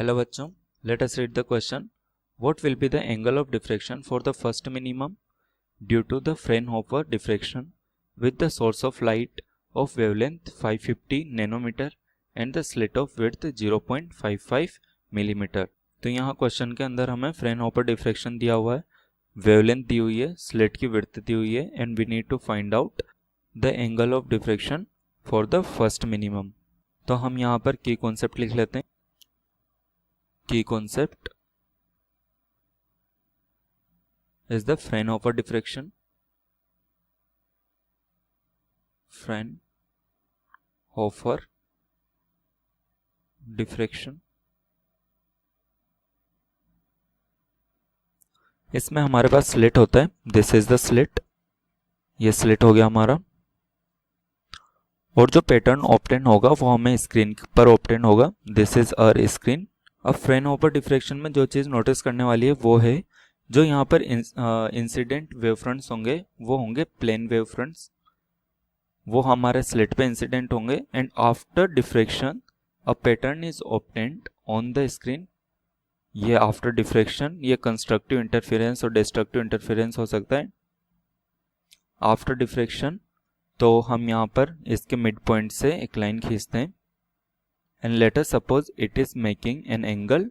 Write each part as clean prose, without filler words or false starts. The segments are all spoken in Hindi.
Hello बच्चों, let us read the question. What will be the angle of diffraction for the first minimum due to the Fraunhofer diffraction with the source of light of wavelength 550 nanometer and the slit of width 0.55 millimeter. तो यहाँ क्वेश्चन के अंदर हमें फ्रेनहोफर डिफ्रेक्शन दिया हुआ है, वेवलेंथ दी हुई है, स्लिट की विड्थ दी हुई है and we need to find out the angle of diffraction for the first minimum. तो हम यहाँ पर की कॉन्सेप्ट लिख लेते हैं. Key concept is the Fraunhofer diffraction. Fraunhofer diffraction. इसमें हमारे पास स्लिट होता है. This is the slit. ये स्लिट हो गया हमारा. और जो पैटर्न ऑब्टेन होगा वो हमें स्क्रीन पर ऑब्टेन होगा. This is our screen. अब फ्रेनहोफर डिफ्रेक्शन में जो चीज़ नोटिस करने वाली है वो है जो यहाँ पर इंसिडेंट वेव फ्रंट्स होंगे वो होंगे प्लेन वेव फ्रंट्स. वो हमारे स्लिट पे इंसिडेंट होंगे and after diffraction a pattern is obtained on the screen. ये आफ्टर डिफ्रेक्शन ये कंस्ट्रक्टिव इंटरफेरेंस और डिस्ट्रक्टिव इंटरफेरेंस हो सकता है. आफ्टर डिफ्रेक्शन तो हम यहाँ पर इसके मिड पॉइंट से एक लाइन खींचते हैं. And let us suppose it is making an angle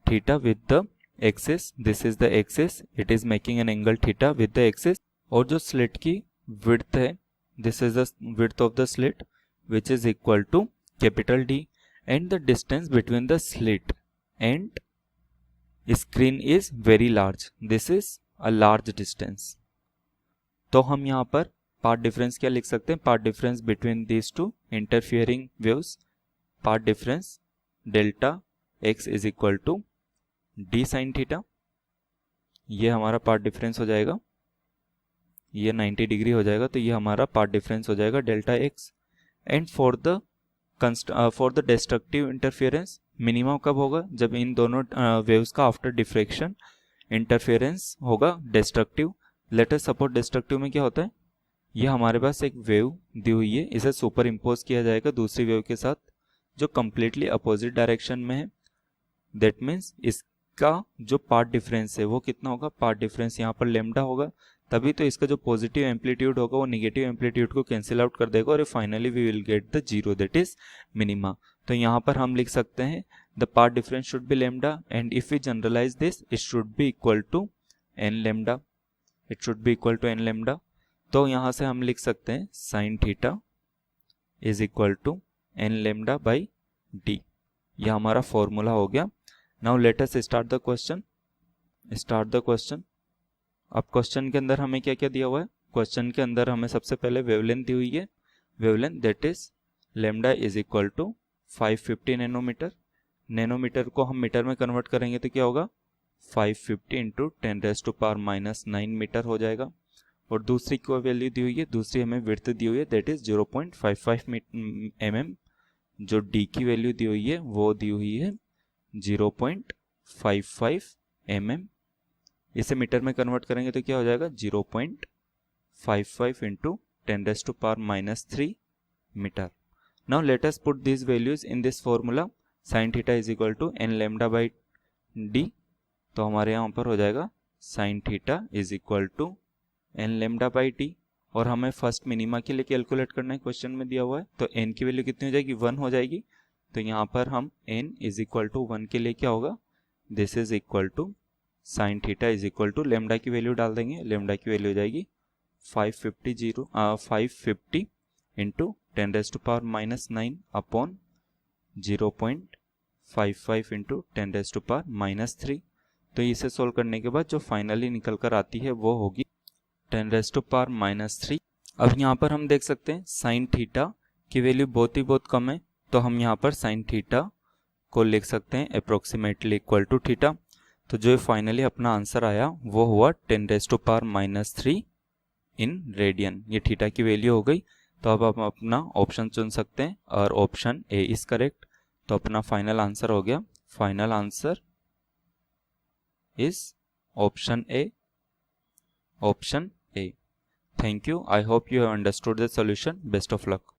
theta with the axis. This is the axis. It is making an angle theta with the axis. और जो slit की width है, this is the width of the slit, which is equal to capital D, and the distance between the slit and screen is very large. This is a large distance. तो हम यहाँ पर पाथ डिफरेंस क्या लिख सकते हैं? Path difference between these two interfering waves. Path difference delta x is equal to D sine theta. ये हमारा पाथ डिफरेंस हो जाएगा. ये 90 डिग्री हो जाएगा तो ये हमारा पाथ डिफरेंस हो जाएगा delta x. And for the destructive interference minimum कब होगा? जब इन दोनों वेव्स का आफ्टर डिफ्रेक्शन इंटरफेरेंस होगा destructive. Let us suppose destructive में क्या होता है? ये हमारे पास एक वेव दी हुई है, इसे सुपर इम्पोज किया जाएगा दूसरी वेव के साथ जो कंप्लीटली अपोजिट डायरेक्शन में है. दैट मीन्स इसका जो पाथ डिफरेंस है वो कितना होगा? पाथ डिफरेंस यहाँ पर लेमडा होगा. तभी तो इसका जो पॉजिटिव एम्पलीट्यूड होगा वो नेगेटिव एम्पलीट्यूड को कैंसिल आउट कर देगा और finally we will get the zero that is minima. तो यहाँ पर हम लिख सकते हैं the path difference should be lambda and if we generalize this it should be equal to n lambda. It should be equal to n lambda. तो यहाँ से हम लिख सकते हैं sine theta is equal to n lambda by D. यह हमारा फॉर्मूला हो गया. Now let us start the question. अब क्वेश्चन के अंदर हमें क्या क्या दिया हुआ है? क्वेश्चन के अंदर हमें सबसे पहले वेवलेंथ दी हुई है. Wavelength that is lambda is equal to 550 nanometre. Nanometre को हम मीटर में कन्वर्ट करेंगे तो क्या होगा? 550 इंटू 10⁻⁻9 मीटर हो जाएगा. और दूसरी को वैल्यू दी हुई है, दूसरी हमें विड्थ दी हुई है दैट इज 0.55 mm. जो d की वैल्यू दी हुई है वो दी हुई है 0.55 mm. इसे मीटर में कन्वर्ट करेंगे तो क्या हो जाएगा? 0.55 into 10⁻³ metre. Now let us put this values in this formula. Sine theta is equal to n lambda by D. तो हमारे यहाँ पर हो जाएगा sine theta is equal to n lambda by D. और हमें फर्स्ट मिनिमा के लिए कैलकुलेट करना है, क्वेश्चन में दिया हुआ है. तो n की वैल्यू कितनी हो जाएगी? 1 हो जाएगी. तो यहाँ पर हम n इज इक्वल टू 1 के लिए क्या होगा? This is equal to sine theta is equal to lambda की वैल्यू डाल देंगे. लेमडा की वैल्यू हो जाएगी 550 इंटू 10⁻⁻9 अपॉन 0.55 इंटू 10⁻⁻3. तो इसे सोल्व करने के बाद जो फाइनली निकल कर आती है वो होगी 10⁻⁻3. अब यहाँ पर हम देख सकते हैं साइन थीटा की वैल्यू बहुत कम है. तो हम यहाँ पर साइन थीटा को लिख सकते हैं अप्रोक्सीमेटली इक्वल टू थीटा. तो जो फाइनली अपना आंसर आया वो हुआ 10⁻⁻3 इन रेडियन. ये थीटा की वैल्यू हो गई. तो अब हम अपना ऑप्शन चुन सकते हैं और ऑप्शन ए इज करेक्ट. तो अपना फाइनल आंसर हो गया. Final answer is option A. Option A. Thank you. I hope you have understood the solution. Best of luck.